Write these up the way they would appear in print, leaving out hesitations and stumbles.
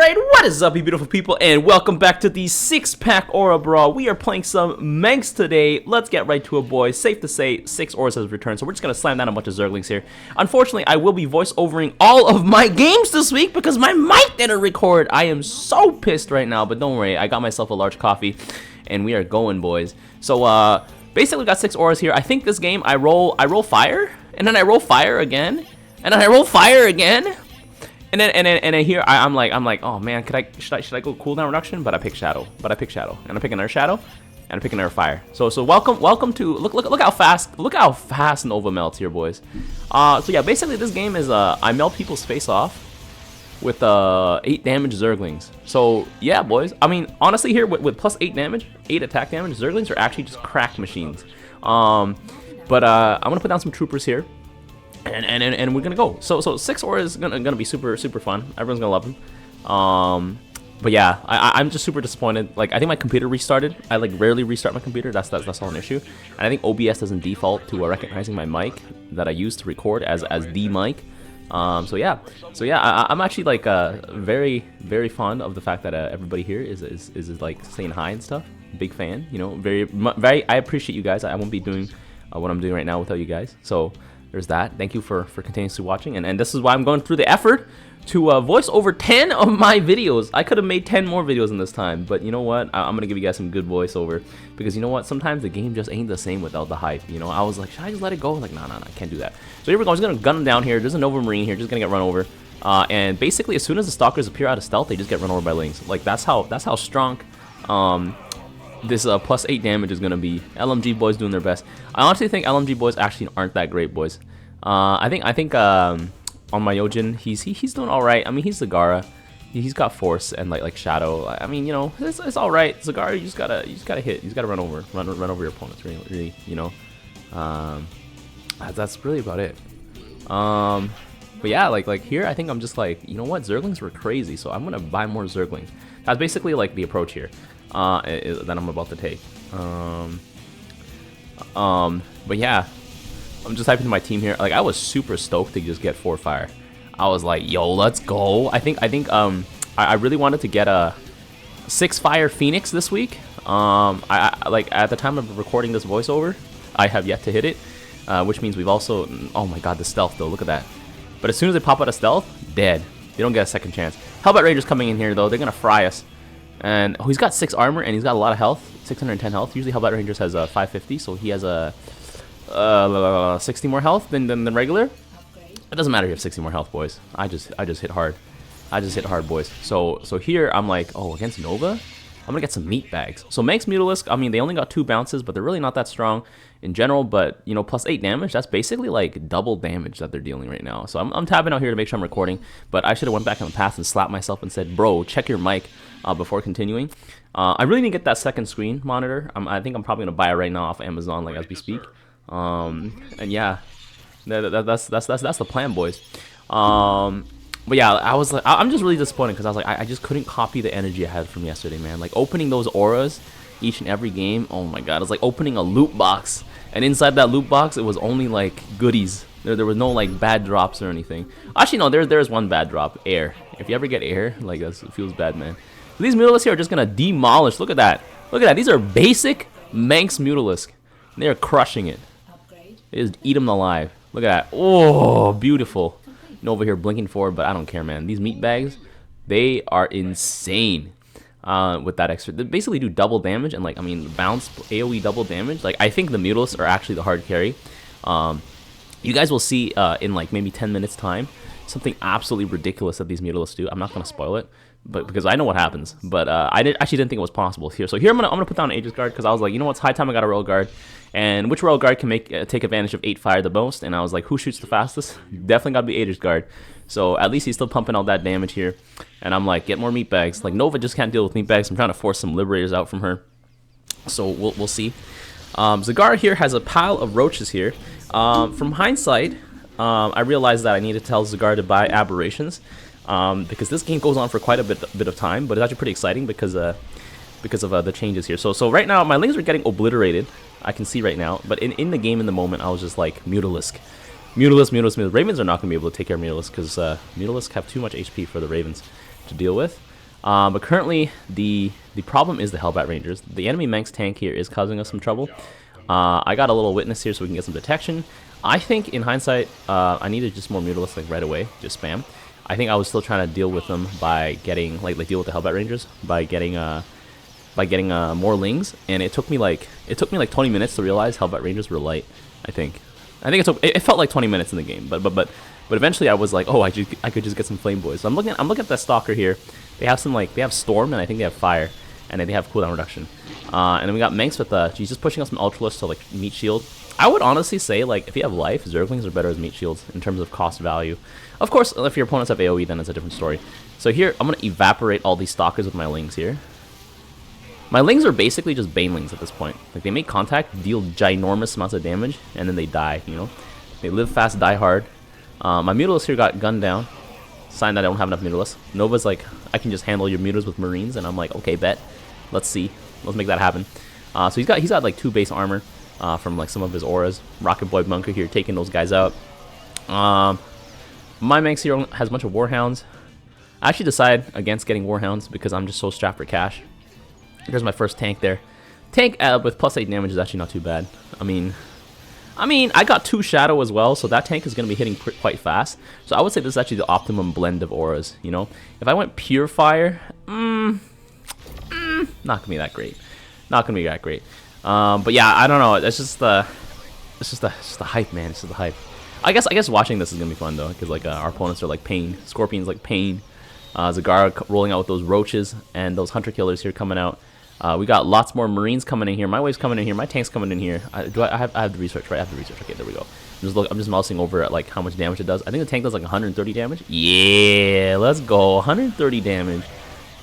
Alright, what is up you beautiful people, and welcome back to the 6-pack Aura Brawl. We are playing some Mengsk today. Let's get right to it, boys. Safe to say, 6 Auras has returned, so we're just going to slam down a bunch of Zerglings here. Unfortunately, I will be voice-overing all of my games this week because my mic didn't record. I am so pissed right now, but don't worry, I got myself a large coffee, and we are going, boys. So, basically we got 6 Auras here. I think this game, I roll fire, and then I roll fire again, and then I roll fire again. And then here I'm like, oh man, should I go cooldown reduction? But I pick shadow. And I pick another shadow, and I pick another fire. So welcome to look how fast Nova melts here, boys. So yeah, basically this game is I melt people's face off with 8 damage Zerglings. So yeah, boys. I mean, honestly, here with plus 8 damage, 8 attack damage, Zerglings are actually just cracked machines. I'm gonna put down some troopers here. And we're gonna go. So 6 Aura is gonna be super fun. Everyone's gonna love them. But yeah, I'm just super disappointed. Like, I think my computer restarted. I like rarely restart my computer. That's all an issue. And I think OBS doesn't default to recognizing my mic that I use to record as the mic. So yeah, I'm actually like very fond of the fact that everybody here is like saying hi and stuff. Big fan. You know, very. I appreciate you guys. I won't be doing what I'm doing right now without you guys. So there's that. Thank you for continuously watching, and this is why I'm going through the effort to voice over 10 of my videos. I could have made 10 more videos in this time, but you know what? I'm gonna give you guys some good voiceover, because you know what? Sometimes the game just ain't the same without the hype. You know, I was like, should I just let it go? Like, no, I can't do that. So here we go. I'm just gonna gun them down here. There's a Nova Marine here, just gonna get run over. And basically, as soon as the Stalkers appear out of stealth, they just get run over by Lings. Like, that's how strong this plus 8 damage is gonna be. LMG boys doing their best. I honestly think LMG boys actually aren't that great, boys. I think on my Yojin, he's doing all right. I mean, he's Zagara. He's got force and like shadow. I mean, you know, it's all right. Zagara, you just gotta hit. You just gotta run over your opponents. Really, you know. That's really about it. But yeah, like here, I think I'm just like, you know what? Zerglings were crazy, so I'm gonna buy more Zerglings. That's basically like the approach here that I'm about to take. But yeah, I'm just typing to my team here. Like, I was super stoked to just get 4 fire. I was like, yo, let's go. I think I really wanted to get a 6 fire Phoenix this week. I like at the time of recording this voiceover, I have yet to hit it, which means we've also, oh my god, the stealth though, look at that. But as soon as they pop out of stealth, dead. They don't get a second chance. How about Rangers coming in here though? They're gonna fry us. And he's got 6 armor and he's got a lot of health, 610 health. Usually Hellbat Rangers has 550, so he has a 60 more health than regular. It doesn't matter if you have 60 more health, boys. I just hit hard. I just hit hard, boys. So here I'm like, oh, against Nova, I'm gonna get some meat bags. So Mengsk Mutalisk, I mean, they only got 2 bounces, but they're really not that strong in general. But you know, plus 8 damage, that's basically like double damage that they're dealing right now. So I'm tapping out here to make sure I'm recording. But I should have went back in the past and slapped myself and said, bro, check your mic before continuing. I really need to get that second screen monitor. I think I'm probably gonna buy it right now off Amazon, like as we speak. And yeah, that's the plan, boys. But yeah, I was like, I'm just really disappointed because I was like, I just couldn't copy the energy I had from yesterday, man. Like, opening those auras each and every game, oh my god, it's like opening a loot box, and inside that loot box, it was only like goodies. There was no like bad drops or anything. Actually, no, there's one bad drop, air. If you ever get air, like, it feels bad, man. These Mutalisks here are just gonna demolish. Look at that. Look at that. These are basic Mengsk Mutalisk. They are crushing it. They just eat them alive. Look at that. Oh, beautiful. Nova here blinking forward, but I don't care, man. These meat bags, they are insane with that extra. They basically do double damage and, like, I mean, bounce AoE double damage. Like, I think the Mutalisks are actually the hard carry. You guys will see in like maybe 10 minutes time something absolutely ridiculous that these Mutalisks do. I'm not gonna spoil it, but because I know what happens. But I actually didn't think it was possible here. So here I'm gonna put down an Aegis Guard because I was like, you know what, it's high time I got a Royal Guard. And which Royal Guard can take advantage of 8 fire the most? And I was like, who shoots the fastest? Definitely got to be Aegis Guard. So at least he's still pumping out that damage here. And I'm like, get more meat bags. Like, Nova just can't deal with meat bags. I'm trying to force some Liberators out from her. So we'll see. Zagara here has a pile of roaches here. From hindsight, I realized that I need to tell Zagara to buy Aberrations. Because this game goes on for quite a bit of time. But it's actually pretty exciting because of the changes here. So right now, my Lings are getting obliterated. I can see right now, but in the game in the moment, I was just like, Mutalisk. Ravens are not going to be able to take care of Mutalisk because Mutalisk have too much HP for the Ravens to deal with. But currently, the problem is the Hellbat Rangers. The enemy Mengsk tank here is causing us some trouble. I got a little witness here so we can get some detection. I think, in hindsight, I needed just more Mutalisks like right away, just spam. I think I was still trying to deal with them by getting, like deal with the Hellbat Rangers by getting more Lings, and it took me like 20 minutes to realize Hellbat Rangers were light. I think it felt like 20 minutes in the game, but eventually I was like, oh, I could just get some Flame Boys. So I'm looking at the Stalker here. They have they have Storm, and I think they have Fire, and then they have cooldown reduction. And then we got Mengsk with she's just pushing us some Ultralists to like meat shield. I would honestly say, like, if you have life, Zerglings are better as meat shields in terms of cost value. Of course, if your opponents have AoE, then it's a different story. So here, I'm going to evaporate all these Stalkers with my Lings here. My Lings are basically just Banelings at this point. Like, they make contact, deal ginormous amounts of damage, and then they die, you know? They live fast, die hard. My Mutalisks here got gunned down. Sign that I don't have enough Mutalisks. Nova's like, I can just handle your Mutas with Marines, and I'm like, okay, bet. Let's see. Let's make that happen. So he's got like 2 base armor. From like some of his auras. Rocket Boy Bunker here taking those guys out. My Mengsk here has a bunch of Warhounds. I actually decided against getting Warhounds because I'm just so strapped for cash. Here's my first tank there. Tank with +8 damage is actually not too bad. I mean, I got 2 Shadow as well, so that tank is going to be hitting quite fast. So I would say this is actually the optimum blend of auras, you know? If I went Pure Fire, not going to be that great. Not going to be that great. But yeah, I don't know. It's just the hype, man. It's just the hype. I guess watching this is gonna be fun though, because like our opponents are like Pain, Scorpion's like Pain, Zagara rolling out with those roaches, and those Hunter Killers here coming out. We got lots more Marines coming in here. My wave's coming in here. My tank's coming in here. I have the research, right? I have the research. Okay, there we go. I'm just mousing over at like how much damage it does. I think the tank does like 130 damage. Yeah, let's go. 130 damage.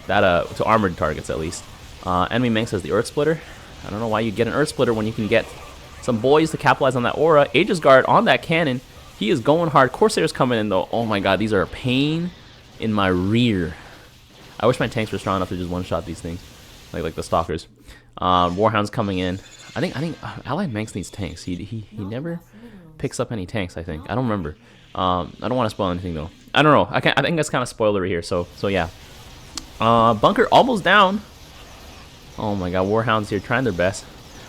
That to armored targets at least. Enemy Mengsk has the Earth Splitter. I don't know why you get an Earth Splitter when you can get some boys to capitalize on that aura. Aegis Guard on that cannon. He is going hard. Corsair's coming in though. Oh my god, these are a pain in my rear. I wish my tanks were strong enough to just one-shot these things. Like the Stalkers. Warhound's coming in. I think Allied Mengsk needs tanks. He never picks up any tanks, I think. I don't remember. I don't want to spoil anything though. I don't know. I think that's kind of spoilery here, so yeah. Bunker almost down. Oh my god, Warhounds here trying their best.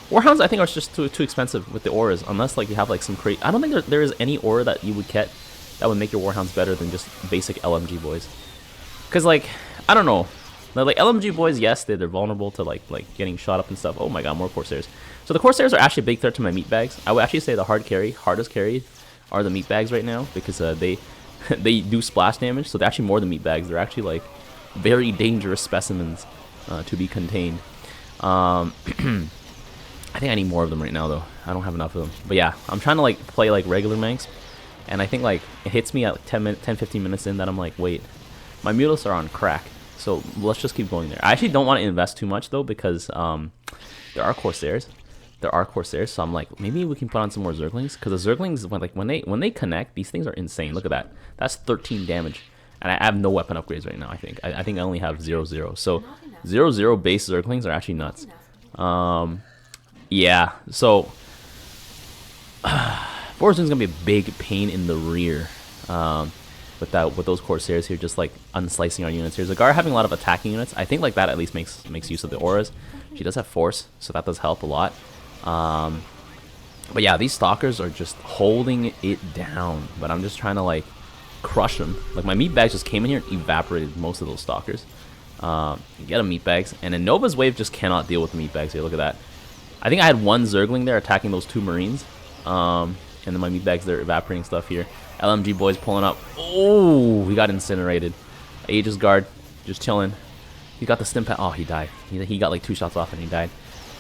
Warhounds I think are just too expensive with the auras, unless like you have like some I don't think there is any aura that you would get that would make your Warhounds better than just basic LMG boys. Cause like, I don't know. Like LMG boys, yes, they're vulnerable to like getting shot up and stuff. Oh my god, more Corsairs. So the Corsairs are actually a big threat to my meat bags. I would actually say the hardest carry are the meat bags right now, because they do splash damage, so they're actually more than meat bags. They're actually like very dangerous specimens to be contained. I think I need more of them right now though. I don't have enough of them. But yeah, I'm trying to like play like regular Mengsk, and I think like it hits me at like 10-15 minutes in that I'm like, wait, my Mutalisks are on crack. So let's just keep going there. I actually don't want to invest too much though, because there are Corsairs. So I'm like, maybe we can put on some more Zerglings, because the Zerglings when they connect, these things are insane. Look at that. That's 13 damage. And I have no weapon upgrades right now, I think. I think I only have 0-0. So 0-0 base Zerglings are actually nuts. Yeah, so Fortune's gonna be a big pain in the rear. With those Corsairs here just like unslicing our units here. Zagara having a lot of attacking units. I think like that at least makes use of the auras. She does have force, so that does help a lot. But yeah, these Stalkers are just holding it down. But I'm just trying to like crush them. Like my meat bags just came in here and evaporated most of those Stalkers. Get them meat bags, and then Nova's wave just cannot deal with the meat bags here. Look at that. I think I had one Zergling there attacking those 2 Marines. And then my meat bags, they're evaporating stuff here. LMG boys pulling up. Oh, he got incinerated. Aegis Guard just chilling. He got the stim pad. Oh, he died. He got like 2 shots off and he died.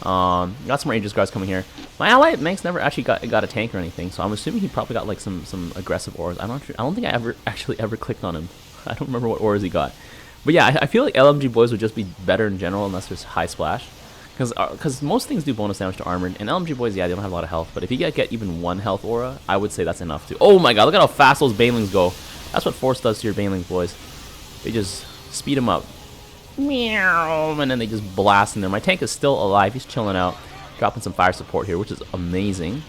Got some more Aegis Guards coming here. My ally Mengsk never actually got a tank or anything, so I'm assuming he probably got like some aggressive auras. I don't think I ever clicked on him. I don't remember what auras he got. But yeah, I feel like LMG boys would just be better in general unless there's high splash. Because most things do bonus damage to armored, and LMG boys, yeah, they don't have a lot of health, but if you get even 1 health aura, I would say that's enough to... Oh my god, look at how fast those Banelings go. That's what Force does to your Banelings, boys. They just speed them up. Meow, and then they just blast in there. My tank is still alive, he's chilling out, dropping some fire support here, which is amazing.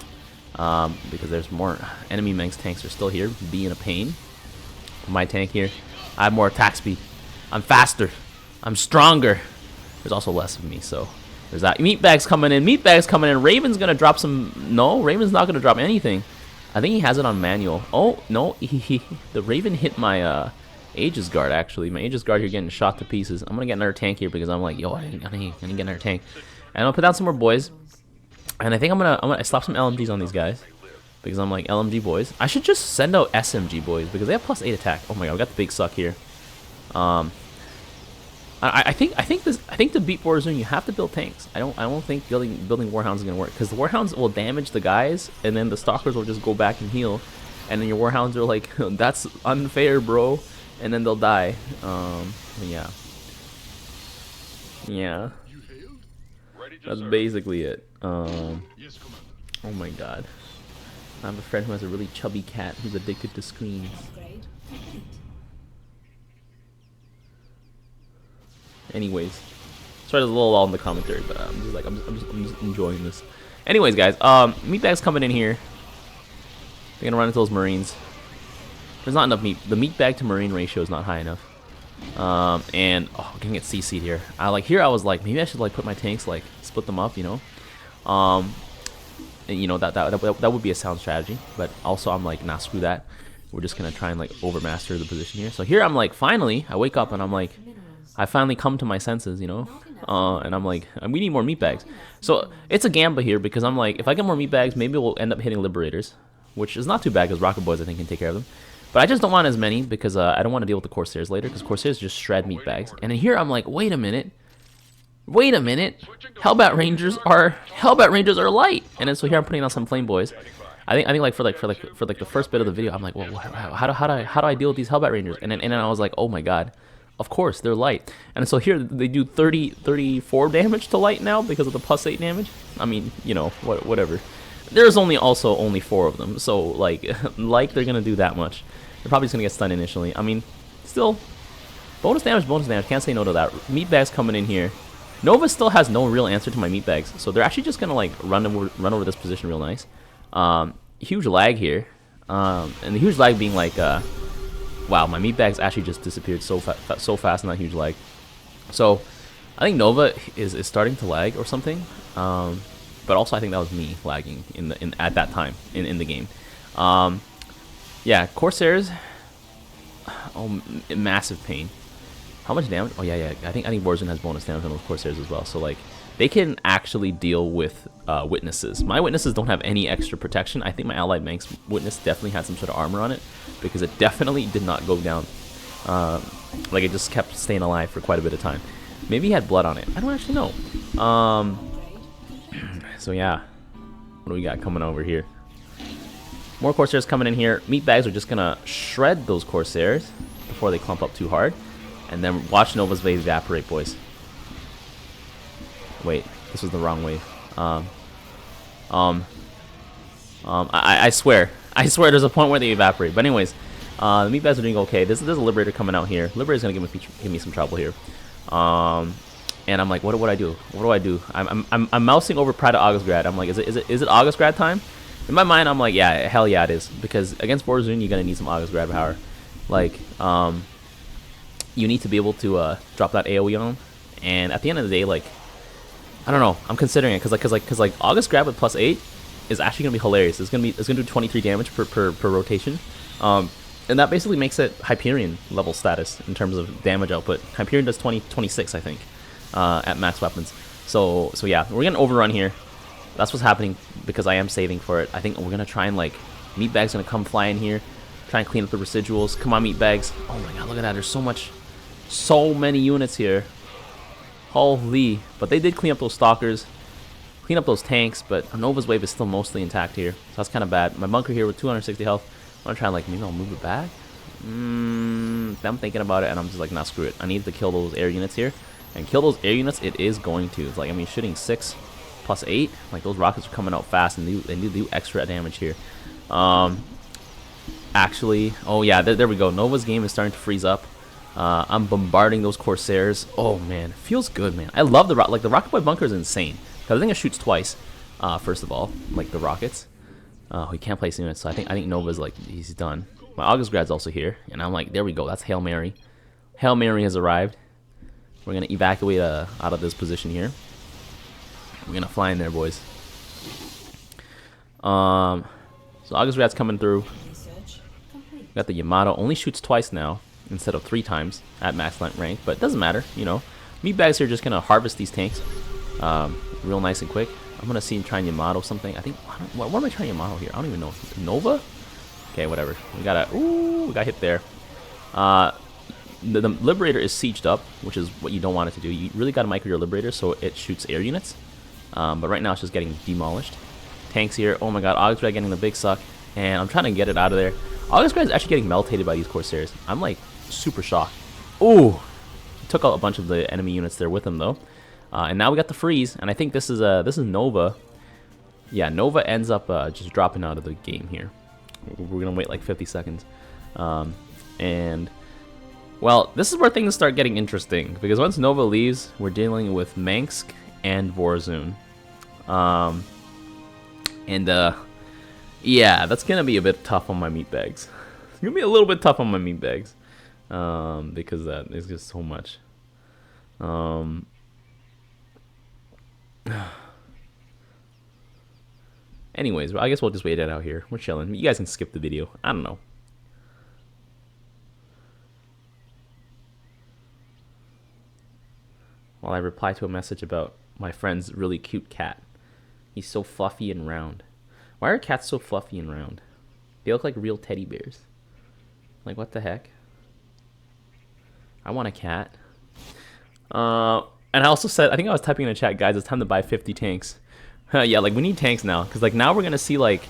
Because there's more enemy Mengsk tanks are still here, being a pain. My tank here, I have more attack speed. I'm faster. I'm stronger. There's also less of me, so there's that. Meatbag's coming in. Meatbag's coming in. Raven's gonna drop some. No, Raven's not gonna drop anything. I think he has it on manual. Oh no, the Raven hit my Aegis guard. Actually, my Aegis guard here getting shot to pieces. I'm gonna get another tank here because I'm like, yo, I need to get another tank. And I'll put down some more boys. And I think I'm gonna slap some LMGs on these guys because I'm like LMG boys. I should just send out SMG boys because they have +8 attack. Oh my god, we got the big suck here. I think to beat Warzone you have to build tanks. I don't think building Warhounds is gonna work because the Warhounds will damage the guys and then the Stalkers will just go back and heal, and then your Warhounds are like, that's unfair, bro, and then they'll die. Yeah. That's basically it. Oh my god. I have a friend who has a really chubby cat who's addicted to screens. Anyways, sorry there's a little lull in the commentary, but I'm just enjoying this. Anyways, guys, Meatbag's coming in here. They're gonna run into those Marines. There's not enough meat. The Meatbag to Marine ratio is not high enough. And we're gonna get CC'd here. I was like, maybe I should like put my tanks, like split them up, you know. And you know that would be a sound strategy. But also I'm like, nah, screw that. We're just gonna try and like overmaster the position here. So here I'm like, finally, I wake up and I'm like, I finally come to my senses, you know. And I'm like, we need more Meatbags. So it's a gamble here because I'm like, if I get more Meatbags, maybe we'll end up hitting Liberators, which is not too bad because Rocket Boys I think can take care of them. But I just don't want as many because I don't want to deal with the Corsairs later because Corsairs just shred Meatbags. And in here I'm like, wait a minute. Hellbat Rangers are light. And then so here I'm putting on some Flame Boys. I think like for the first bit of the video I'm like, well, how do I deal with these Hellbat Rangers? And then I was like, oh my god. Of course, they're light. And so here they do 34 damage to light now because of the +8 damage. I mean, you know, whatever. There's only 4 of them, so like they're gonna do that much. They're probably just gonna get stunned initially. I mean, still, bonus damage. Can't say no to that. Meatbags coming in here. Nova still has no real answer to my Meatbags, so they're actually just gonna like run over this position real nice. Huge lag here, and the huge lag being like, wow, my Meatbags actually just disappeared so fast in that huge lag. So I think Nova is starting to lag or something. But also I think that was me lagging at that time in the game. Yeah, Corsairs. Oh, massive pain. How much damage? Oh yeah. I think Warzone has bonus damage on those Corsairs as well. So like they can actually deal with witnesses. My witnesses don't have any extra protection. I think my allied Mengsk witness definitely had some sort of armor on it because it definitely did not go down. Like it just kept staying alive for quite a bit of time. Maybe he had blood on it. I don't actually know. So yeah, what do we got coming over here? More Corsairs coming in here. Meatbags are just gonna shred those Corsairs before they clump up too hard, and then watch Nova's wave evaporate, boys. Wait, this was the wrong wave. I swear there's a point where they evaporate. But anyways, the Meatbags are doing okay. There's a Liberator coming out here. Liberator's gonna give me some trouble here. And I'm like, what do I do? What do I do? I'm mousing over Pride of Augustgrad. I'm like, is it Augustgrad time? In my mind, I'm like, yeah, hell yeah, it is. Because against Warzone, you're gonna need some Augustgrad power. Like, you need to be able to drop that AOE on. And at the end of the day, like, I don't know. I'm considering it because Augustgrad with +8 is actually gonna be hilarious. It's gonna do 23 damage per rotation. And that basically makes it Hyperion level status in terms of damage output. Hyperion does 26, I think. At max weapons. So yeah, we're gonna overrun here. That's what's happening because I am saving for it. I think we're gonna try and like, Meatbag's gonna come fly in here, try and clean up the residuals. Come on, Meatbags. Oh my god, look at that. There's so many units here. Holy. But they did clean up those Stalkers, clean up those tanks, but Nova's wave is still mostly intact here. So that's kind of bad. My bunker here with 260 health. I'm gonna try and like, maybe I'll move it back. I'm thinking about it and I'm just like, nah, screw it. I need to kill those air units here. And kill those air units, it is going to. It's like, I mean, shooting 6 + 8. Like, those rockets are coming out fast, and they do extra damage here. Actually, oh yeah, there we go. Nova's game is starting to freeze up. I'm bombarding those Corsairs. Oh man, feels good, man. I love the Rocket Boy bunker is insane. Cause I think it shoots twice. First of all, like the rockets. He can't place units, so I think Nova's like, he's done. My Augustgrad's also here, and I'm like, there we go. That's Hail Mary. Hail Mary has arrived. We're gonna evacuate out of this position here. We're gonna fly in there, boys. So August Rat's coming through. Got the Yamato. Only shoots twice now instead of 3 times at max rank, but it doesn't matter, you know. Meatbags are just gonna harvest these tanks real nice and quick. I'm gonna see him trying Yamato something. I think what am I trying Yamato here? I don't even know. Nova? Okay, whatever. We got hit there. The Liberator is sieged up, which is what you don't want it to do. You really gotta micro your Liberator so it shoots air units. But right now it's just getting demolished. Tanks here. Oh my god, August Rat getting the big suck. And I'm trying to get it out of there. August Rat is actually getting meltated by these Corsairs. I'm like super shocked. Ooh! Took out a bunch of the enemy units there with him though. And now we got the freeze, and I think this is Nova. Yeah, Nova ends up just dropping out of the game here. We're gonna wait like 50 seconds. And well, this is where things start getting interesting, because once Nova leaves, we're dealing with Mengsk and Vorzun. Yeah, that's gonna be a bit tough on my meatbags. It's gonna be a little bit tough on my meatbags, because that is just so much. Anyways, I guess we'll just wait it out here. We're chilling. You guys can skip the video. I don't know. While I reply to a message about my friend's really cute cat. He's so fluffy and round. Why are cats so fluffy and round? They look like real teddy bears. Like, what the heck? I want a cat. And I also said, I think I was typing in the chat, guys, it's time to buy 50 tanks. Yeah, like, we need tanks now. Because, like, now we're going to see, like,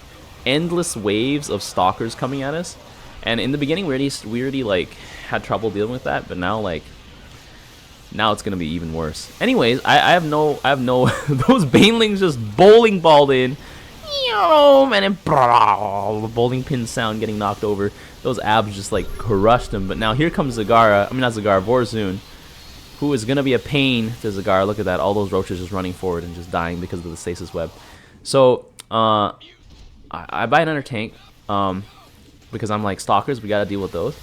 endless waves of stalkers coming at us. And in the beginning, we already like, had trouble dealing with that. But now, like, now it's going to be even worse. Anyways, I have no, those banelings just bowling balled in. And then, the bowling pin sound getting knocked over. Those abs just, like, crushed him. But now here comes Zagara. I mean, not Zagara, Vorzun. Who is going to be a pain to Zagara. Look at that. All those roaches just running forward and just dying because of the stasis web. So, I buy another tank. Because I'm like, stalkers, we got to deal with those.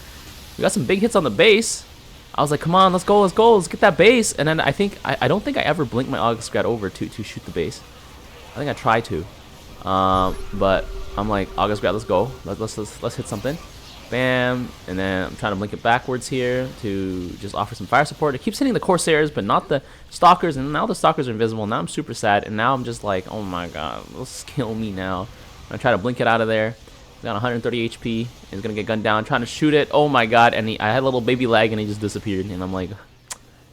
We got some big hits on the base. I was like, come on, let's go, let's get that base. And then I think, I don't think I ever blinked my August Grad over to shoot the base. I think I tried to. But I'm like, August Grad, let's go. Let's hit something. Bam, and then I'm trying to blink it backwards here to just offer some fire support. It keeps hitting the Corsairs, but not the Stalkers, and now the Stalkers are invisible. Now I'm super sad, and now I'm just like, oh my god, let's kill me now. I'm trying to blink it out of there. Got 130 HP. He's gonna get gunned down. Trying to shoot it. Oh my god, and I had a little baby lag, and he just disappeared. And I'm like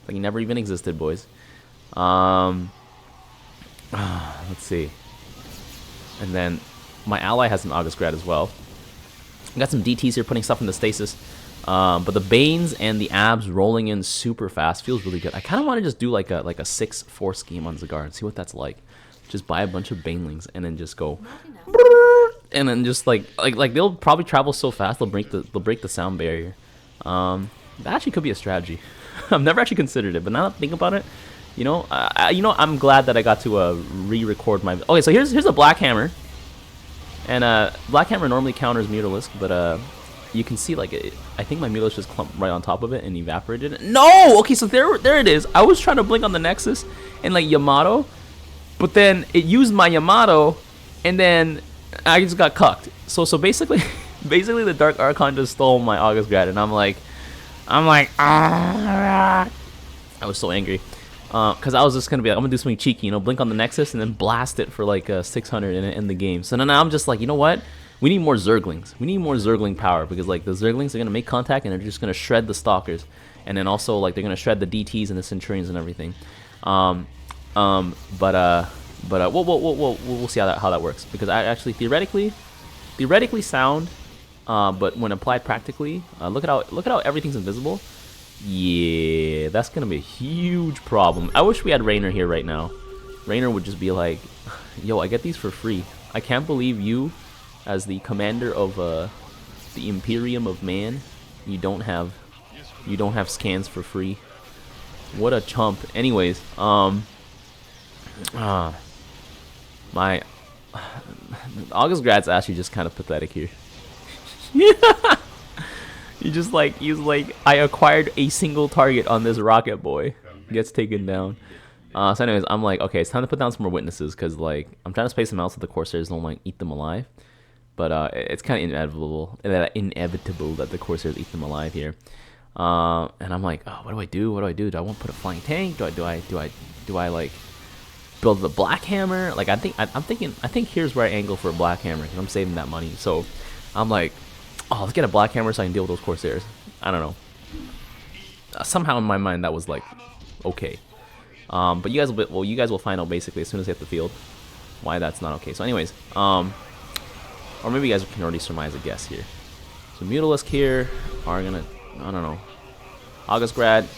he never even existed, boys. Let's see. And then my ally has an August Grad as well. We got some DTs here putting stuff in the stasis. But the Banes and the Abs rolling in super fast feels really good. I kind of want to just do like a 6-4 scheme on Zagar and see what that's like. Just buy a bunch of Banelings and then just go, and then just like they'll probably travel so fast they'll break the sound barrier. That actually could be a strategy. I've never actually considered it, but now that I think about it, you know, I'm glad that I got to re-record my. Okay, so here's a Black Hammer. And Black Hammer normally counters Mutalisk, but you can see like I think my Mutalisk just clumped right on top of it and evaporated it. No! Okay, so there it is. I was trying to blink on the Nexus and like Yamato, but then it used my Yamato, and then I just got cucked. So basically, the Dark Archon just stole my August Grad, and I'm like, ah! I was so angry. Because I was just going to be like, I'm going to do something cheeky, you know, blink on the Nexus and then blast it for like 600 and end the game. So now I'm just like, you know what? We need more Zerglings. We need more Zergling power, because like the Zerglings are going to make contact and they're just going to shred the Stalkers. And then also like they're going to shred the DTs and the Centurions and everything. We'll see how that works. Because I actually theoretically sound, but when applied practically, look at how everything's invisible. Yeah, that's gonna be a huge problem. I wish we had Raynor here right now. Raynor would just be like, yo, I get these for free. I can't believe you, as the commander of the Imperium of Man, you don't have scans for free. What a chump. Anyways, my August Grad's actually just kind of pathetic here. He's like, I acquired a single target on this rocket boy. gets taken down. So anyways, I'm like, okay, it's time to put down some more witnesses, because like I'm trying to space them out so the Corsairs don't like eat them alive. But it's kind of inevitable that the Corsairs eat them alive here. And I'm like, oh, what do I do? What do I do? Do I want to put a flying tank? Do I like build the black hammer? Like I think here's where I angle for a black hammer, because I'm saving that money. So I'm like, oh, let's get a black hammer so I can deal with those Corsairs. I don't know. Somehow in my mind that was like okay. But you guys will find out basically as soon as they hit the field why that's not okay. So anyways, or maybe you guys can already surmise a guess here. So Mutalisk here are gonna, I don't know, August Grad.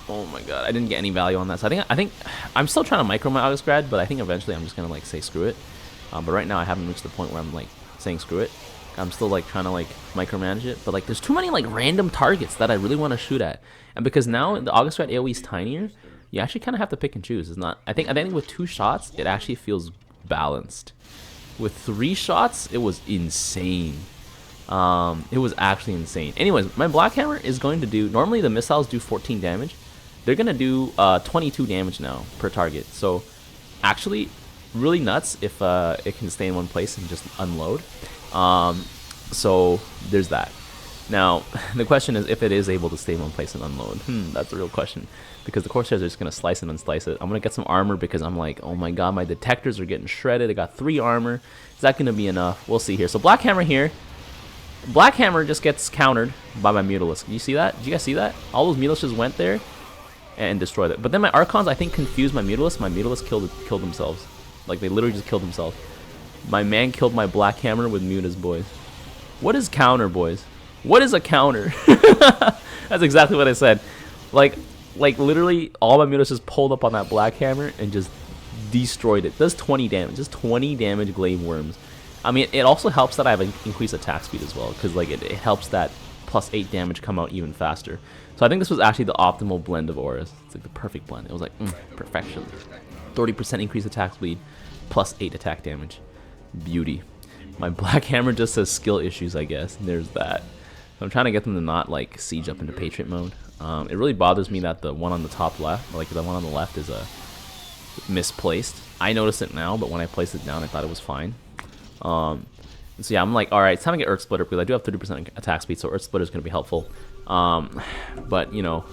Oh my god, I didn't get any value on that. So I think I'm still trying to micro my August Grad, but I think eventually I'm just gonna like say screw it. But right now I haven't reached the point where I'm like saying screw it. I'm still like trying to like micromanage it, but like there's too many like random targets that I really want to shoot at, and because now the August Grad AoE is tinier, you actually kind of have to pick and choose. It's not. I think with 2 shots it actually feels balanced. With 3 shots, it was insane. It was actually insane. Anyways, my Black Hammer is going to do... Normally, the missiles do 14 damage. They're going to do 22 damage now per target. So, actually, really nuts if it can stay in one place and just unload. So, there's that. Now, the question is if it is able to stay in one place and unload. That's a real question. Because the Corsairs are just going to slice and unslice it. I'm going to get some armor because I'm like, oh my god, my detectors are getting shredded. I got 3 armor. Is that going to be enough? We'll see here. So Black Hammer here. Black Hammer just gets countered by my Mutalisk. You see that? Did you guys see that? All those Mutalisks just went there and destroyed it. But then my Archons, I think, confused my Mutalisk. My Mutalisk killed themselves. Like, they literally just killed themselves. My man killed my Black Hammer with Mutas, boys. What is counter, boys? What is a counter? That's exactly what I said. Like literally all my Mutas just pulled up on that Black Hammer and just destroyed it. Does 20 damage. Just 20 damage glaive worms. I mean, it also helps that I have an increased attack speed as well, because like it helps that +8 damage come out even faster. So I think this was actually the optimal blend of auras. It's like the perfect blend. It was like perfection. 30% increased attack speed, +8 attack damage. Beauty. My Black Hammer just says skill issues, I guess. There's that. So I'm trying to get them to not like siege up into Patriot mode. It really bothers me that the one on the top left, like the one on the left, is misplaced. I noticed it now, but when I placed it down, I thought it was fine. So yeah, I'm like, all right, it's time to get Earth Splitter, because I do have 30% attack speed, so Earth Splitter is going to be helpful. But you know,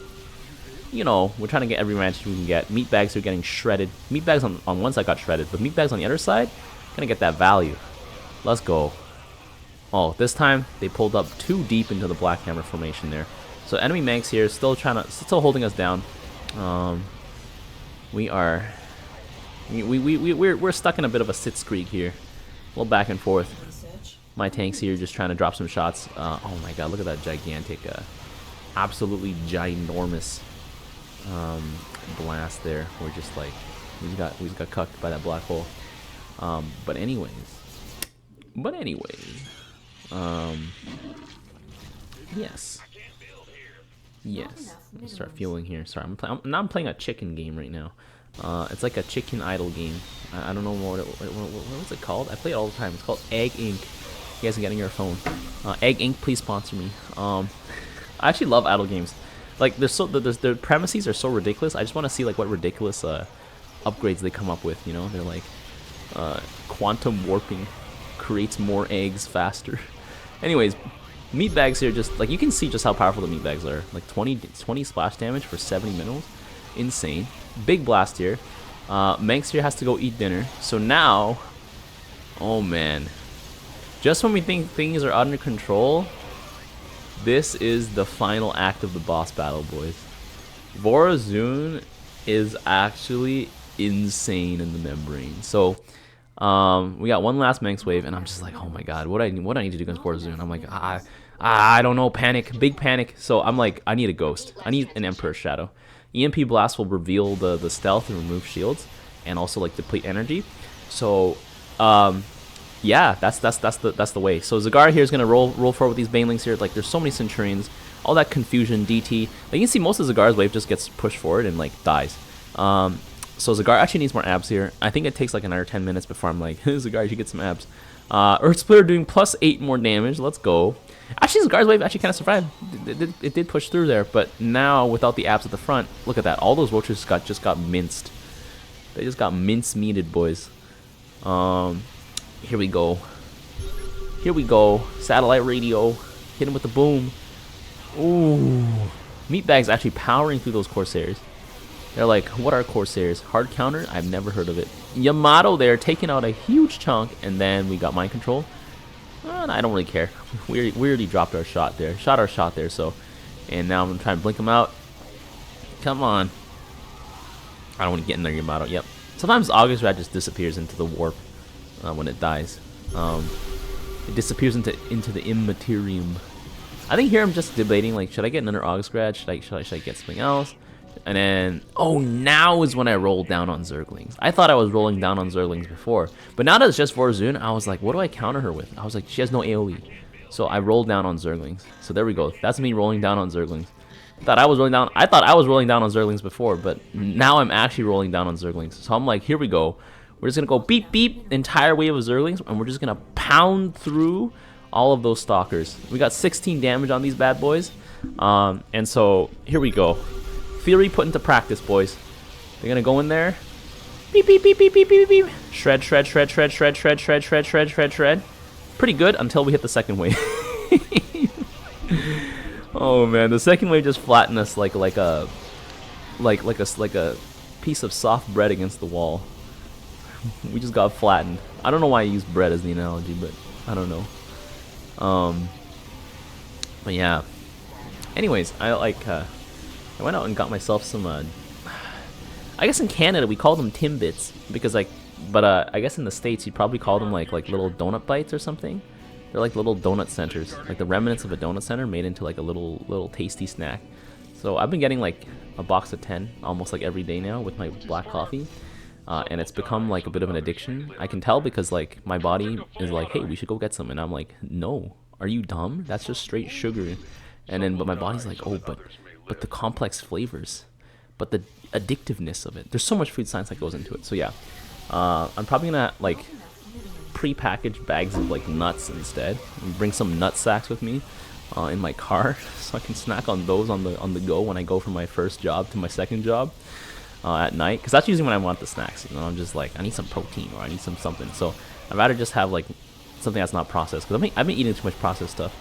we're trying to get every match we can get. Meat bags are getting shredded. Meat bags on one side got shredded, but meat bags on the other side gonna get that value. Let's go. Oh, this time they pulled up too deep into the Black Hammer formation there. So enemy Mengsk here is still holding us down. We're stuck in a bit of a sit streak here. A little back and forth. My tanks here just trying to drop some shots. Oh my god, look at that gigantic, absolutely ginormous blast there. We're just like, we just got cucked by that black hole. But anyways, yes. Let's start fueling here. Sorry, I'm playing a chicken game right now. It's like a chicken idle game. I don't know what's it called. I play it all the time. It's called Egg Inc. You guys can get on your phone. Egg Inc. Please sponsor me. I actually love idle games. Like the premises are so ridiculous. I just want to see like what ridiculous upgrades they come up with. You know, they're like quantum warping creates more eggs faster. Anyways, meat bags here, just like you can see just how powerful the meat bags are. Like 20 splash damage for 70 minerals. Insane. Big blast here. Mengsk here has to go eat dinner. So now, oh man, just when we think things are under control, this is the final act of the boss battle, boys. Vorazun is actually insane in the membrane. So we got one last Mengsk wave, and I'm just like, oh my god, what I need to do against Vorazun? I'm like, I don't know, panic, big panic. So I'm like, I need a ghost. I need an Emperor's Shadow. EMP Blast will reveal the stealth and remove shields, and also like deplete energy. So yeah, that's the way. So Zagar here is gonna roll forward with these Banelings here. Like there's so many Centurions, all that confusion, DT. Like, you can see most of Zagar's wave just gets pushed forward and like dies. So Zagar actually needs more abs here. I think it takes like another 10 minutes before I'm like, Zagar, you should get some abs. Earth Splitter doing +8 more damage. Let's go. Actually, Zgar's wave actually kind of survived. It did push through there, but now without the abs at the front, look at that. All those roaches just got minced. They just got mince-meated, boys. Here we go. Here we go. Satellite radio. Hit him with the boom. Ooh. Meatbag's actually powering through those Corsairs. They're like, what are Corsairs? Hard counter? I've never heard of it. Yamato there, taking out a huge chunk, and then we got mind control. I don't really care. We already dropped our shot there. Shot our shot there, so. And now I'm going to try and blink him out. Come on. I don't want to get in there, Yamato. Yep. Sometimes August Rat just disappears into the warp when it dies. It disappears into the immaterium. I think here I'm just debating, like, should I get another August Grad? Should I get something else? And then, oh, now is when I rolled down on Zerglings. I thought I was rolling down on Zerglings before. But now that it's just Vorzun, I was like, what do I counter her with? I was like, she has no AoE. So I rolled down on Zerglings. So there we go. That's me rolling down on Zerglings. I thought I was rolling down on Zerglings before, but now I'm actually rolling down on Zerglings. So I'm like, here we go. We're just going to go beep, beep, entire wave of Zerglings, and we're just going to pound through all of those Stalkers. We got 16 damage on these bad boys. And so here we go. Theory put into practice, boys. They're going to go in there. Beep, beep, beep, beep, beep, beep, beep. Shred, shred, shred, shred, shred, shred, shred, shred, shred, shred, shred. Pretty good until we hit the second wave. Oh man, the second wave just flattened us like a piece of soft bread against the wall. We just got flattened. I don't know why I use bread as the analogy, but I don't know. But yeah. Anyways, I went out and got myself some. I guess in Canada we call them Timbits because but I guess in the States you'd probably call them like little donut bites or something. They're like little donut centers, like the remnants of a donut center made into like a little tasty snack. So I've been getting like a box of 10 almost like every day now with my black coffee, and it's become like a bit of an addiction. I can tell because like my body is like, hey, we should go get some, and I'm like, no, are you dumb? That's just straight sugar. And then but my body's like, oh, but the complex flavors, but the addictiveness of it. There's so much food science that goes into it. So yeah, I'm probably gonna like pre-packaged bags of like nuts instead, and bring some nut sacks with me in my car so I can snack on those on the go when I go from my first job to my second job at night, because that's usually when I want the snacks. You know, I'm just like, I need some protein or I need something. So I'd rather just have like something that's not processed, because I've been eating too much processed stuff.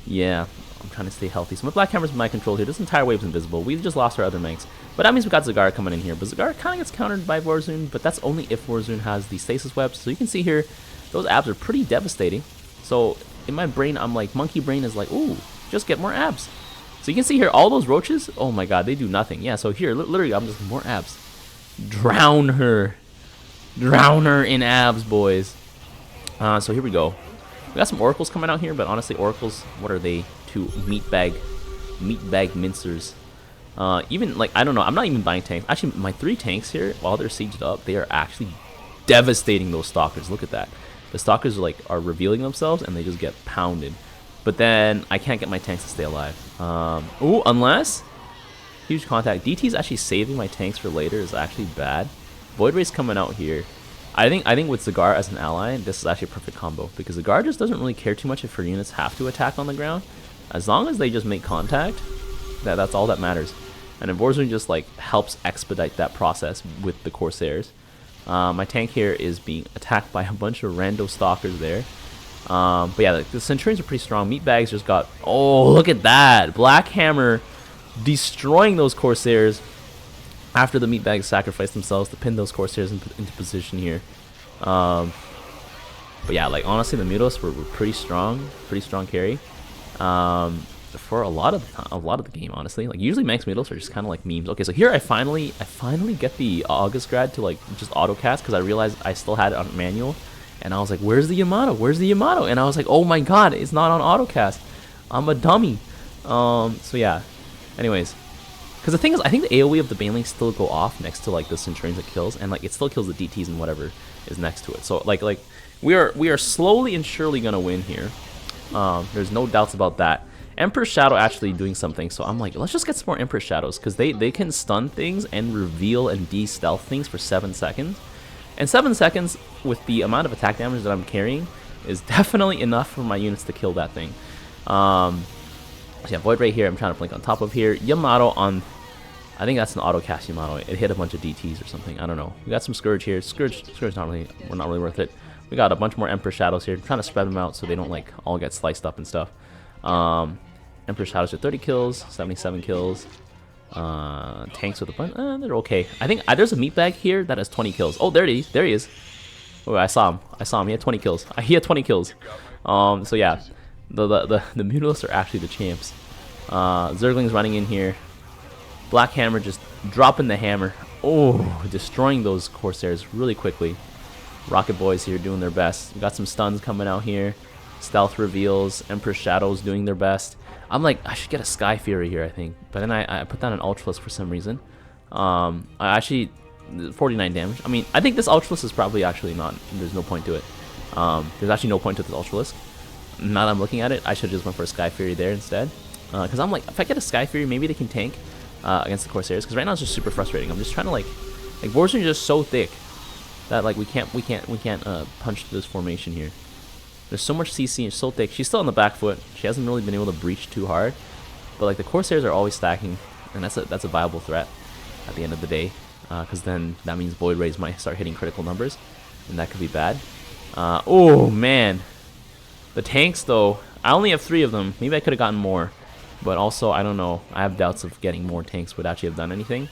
Yeah, I'm trying to stay healthy. So my black hammer's my control here. This entire wave's invisible. We just lost our other Mengsk. But that means we got Zagar coming in here. But Zagar kind of gets countered by Vorzun, but that's only if Vorzun has the stasis webs. So you can see here, those abs are pretty devastating. So in my brain, I'm like, monkey brain is like, ooh, just get more abs. So you can see here, all those roaches, oh my god, they do nothing. Yeah, so here, literally, I'm just more abs. Drown her. Drown her in abs, boys. So here we go. We got some oracles coming out here, but honestly, oracles, what are they to meatbag mincers? Even like, I don't know, I'm not even buying tanks. Actually, my 3 tanks here, while they're sieged up, they are actually devastating those stalkers. Look at that. The stalkers are revealing themselves and they just get pounded. But then I can't get my tanks to stay alive. Ooh, unless huge contact. DT's actually saving my tanks for later is actually bad. Void Ray's coming out here. I think with Zagar as an ally, this is actually a perfect combo, because Zagar just doesn't really care too much if her units have to attack on the ground. As long as they just make contact, that's all that matters. And then Vorzun just like helps expedite that process with the Corsairs. My tank here is being attacked by a bunch of rando stalkers there. But yeah, the Centurions are pretty strong. Meatbags just got, oh, look at that. Black Hammer destroying those Corsairs after the Meatbags sacrificed themselves to pin those Corsairs into position here. But yeah, like honestly, the Mutos were pretty strong carry. For a lot of the game, honestly. Like usually Mengsk Mutos are just kind of like memes. Okay, so here I finally get the August Grad to like just auto cast, because I realized I still had it on manual, and I was like, where's the Yamato? Where's the Yamato? And I was like, oh my god, it's not on auto cast. I'm a dummy. So yeah. Anyways, because the thing is, I think the AoE of the Banelings still go off next to like the Centurions it kills, and like it still kills the DTs and whatever is next to it. So like we are slowly and surely gonna win here. There's no doubts about that. Emperor's Shadow actually doing something, so I'm like, let's just get some more Emperor's Shadows, because they can stun things and reveal and de-stealth things for 7 seconds. And 7 seconds with the amount of attack damage that I'm carrying is definitely enough for my units to kill that thing. So yeah, Void Ray here, I'm trying to blink on top of here. Yamato on, I think that's an auto cast Yamato. It hit a bunch of DTs or something, I don't know. We got some Scourge here. Scourge not really, we're not really worth it. We got a bunch more Emperor Shadows here. I'm trying to spread them out so they don't like all get sliced up and stuff. Emperor Shadows with 30 kills, 77 kills. Tanks with a bunch, they're okay. I think there's a meat bag here that has 20 kills. Oh, there he is. Oh, I saw him. He had 20 kills. He had 20 kills. So yeah, the Mutalisks are actually the champs. Zergling's running in here. Black Hammer just dropping the hammer. Oh, destroying those Corsairs really quickly. Rocket Boys here doing their best. We got some stuns coming out here. Stealth reveals. Emperor Shadows doing their best. I'm like, I should get a Sky Fury here, I think. But then I put down an Ultralisk for some reason. I actually, 49 damage. I mean, I think this Ultralisk is probably actually not, there's no point to it. There's actually no point to this Ultralisk. Now that I'm looking at it, I should just went for a Sky Fury there instead. Because I'm like, if I get a Sky Fury, maybe they can tank against the Corsairs. Because right now it's just super frustrating. I'm just trying to like boards are just so thick that like we can't punch through this formation here. There's so much CC and it's so thick. She's still on the back foot. She hasn't really been able to breach too hard. But like the Corsairs are always stacking, and that's a viable threat at the end of the day. Because then that means Void Rays might start hitting critical numbers, and that could be bad. Oh man, the tanks though. I only have 3 of them. Maybe I could have gotten more, but also I don't know. I have doubts of getting more tanks would actually have done anything,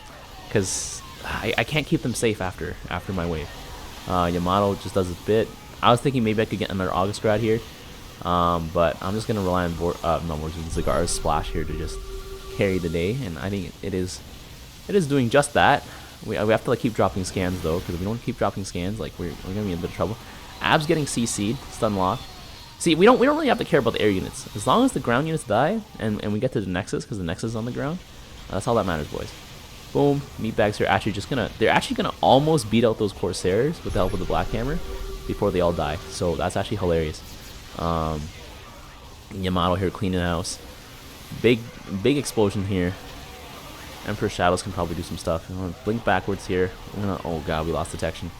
because I can't keep them safe after my wave. Yamato just does a bit. I was thinking maybe I could get another August Grad here, but I'm just gonna rely on Zagara's splash here to just carry the day, and I think it is doing just that. We have to like keep dropping scans though, because if we don't keep dropping scans, like we're gonna be in a bit of trouble. Ab's getting CC'd, stun lock. See, we don't really have to care about the air units as long as the ground units die and we get to the Nexus, because the Nexus is on the ground. That's all that matters, boys. Boom, meatbags are actually they're actually gonna almost beat out those Corsairs with the help of the Black Hammer before they all die. So that's actually hilarious. Yamato here cleaning house. Big explosion here. Emperor Shadows can probably do some stuff. I'm gonna blink backwards here. Oh god, we lost detection.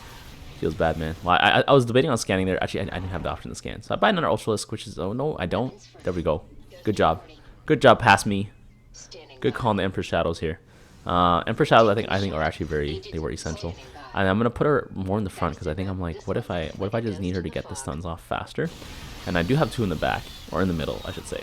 Feels bad, man. Well, I was debating on scanning there. Actually, I didn't have the option to scan. So I buy another Ultralisk, which is, oh no, I don't. There we go. Good job. Good job past me. Good call on the Emperor Shadows here. Emperor Shadows I think are actually they were essential. And I'm gonna put her more in the front, because I think I'm like, what if I just need her to get the stuns off faster? And I do have 2 in the back, or in the middle, I should say.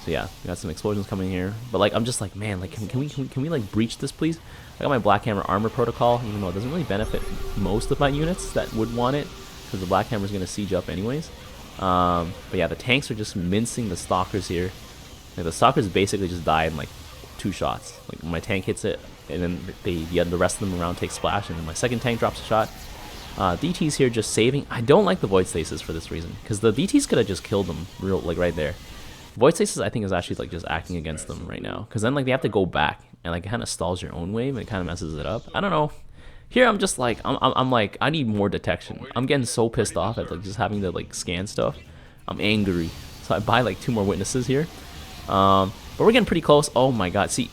So yeah, we got some explosions coming here. But like, I'm just like, man, like, can we like breach this, please? I got my Black Hammer armor protocol, even though it doesn't really benefit most of my units that would want it, because the Black Hammer is gonna siege up anyways. But yeah, the tanks are just mincing the Stalkers here. Like, the Stalkers basically just die in like 2 shots. Like my tank hits it, and then the rest of them around take splash, and then my second tank drops a shot. DT's here just saving. I don't like the Void Stasis for this reason, because the DT's could have just killed them right there. Void Stasis I think is actually like just acting against them right now, because then like they have to go back, and like it kind of stalls your own wave, and it kind of messes it up. I don't know. Here I'm just like I'm like, I need more detection. I'm getting so pissed off at like just having to like scan stuff. I'm angry, so I buy like 2 more witnesses here. But we're getting pretty close. Oh my god, see,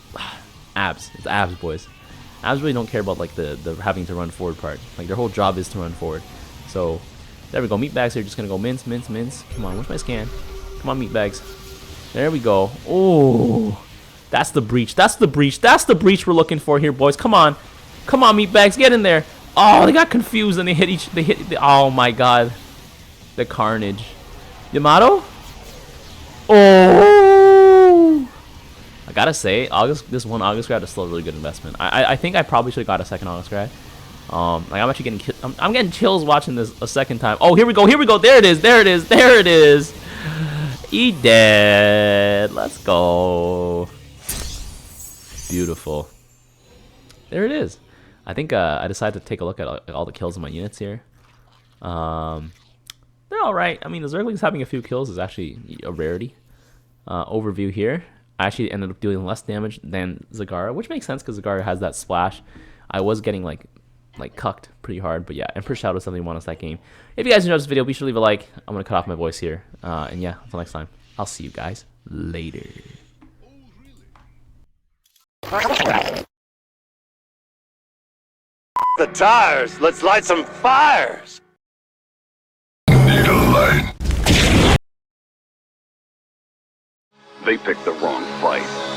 abs. It's abs, boys. Abs really don't care about like the having to run forward part. Like their whole job is to run forward. So there we go. Meatbags are just gonna go mince. Come on, where's my scan? Come on, meatbags. There we go. Oh, that's the breach. That's the breach we're looking for here, boys. Come on, meatbags, get in there. Oh, they got confused and they hit. Oh my god, the carnage. Yamato. Oh, I gotta say, this one August Grad is still a really good investment. I think I probably should have got a second August Grad. Like I'm actually getting I'm getting chills watching this a second time. Oh, here we go. There it is. Eat dead. Let's go. Beautiful. There it is. I think I decided to take a look at all the kills in my units here. They're all right. I mean, the Zerglings having a few kills is actually a rarity. Overview here. I actually ended up dealing less damage than Zagara, which makes sense because Zagara has that splash. I was getting like cucked pretty hard, but yeah, Emperor Shadow definitely won us that game. If you guys enjoyed this video, be sure to leave a like. I'm gonna cut off my voice here, and yeah, until next time, I'll see you guys later. The tires. Let's light some fires. Need a light. They picked the wrong fight.